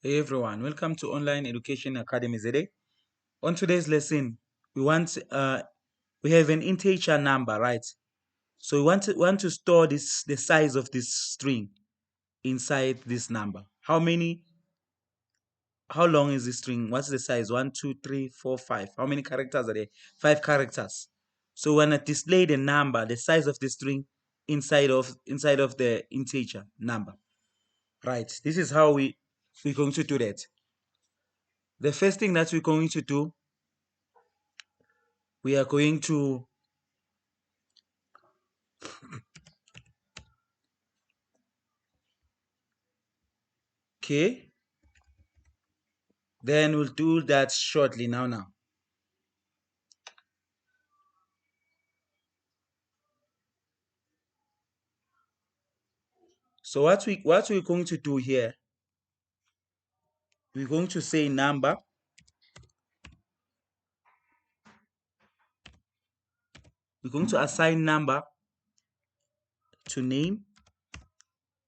Hey everyone, welcome to Online Education Academy ZA. On today's lesson, we have an integer number, right? So we want to store the size of this string inside this number. How long is the string? What's the size? 1, 2, 3, 4, 5. How many characters are there? 5 characters. So we want to display the number, the size of the string inside of the integer number. Right. This is how we're going to do that. The first thing that we're going to do, we are going to okay, then we'll do that shortly now. So what we're going to do here, we're going to say number, we're going to assign number to name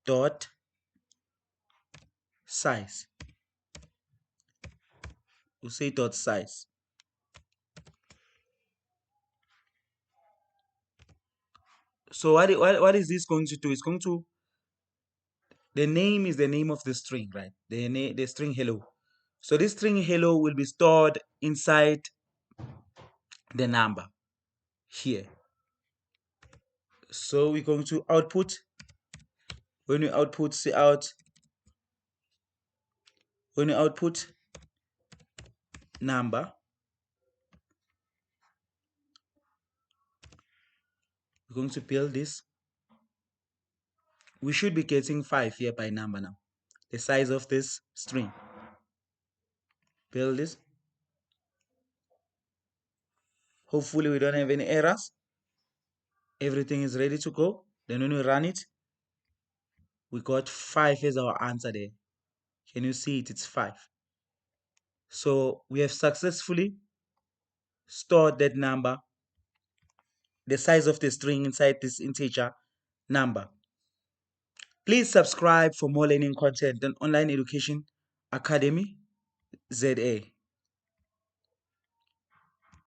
dot size. We'll say dot size. So what is this going to do? It's going to, the name is the name of the string, right? The string hello. So this string hello will be stored inside the number here. So we're going to output, when we output number, we're going to build this. We should be getting 5 here by number now. The size of this string. Build this. Hopefully we don't have any errors. Everything is ready to go. Then when we run it, we got 5 as our answer there. Can you see it? It's 5. So we have successfully stored that number, the size of the string inside this integer number. Please subscribe for more learning content on Online Education Academy ZA.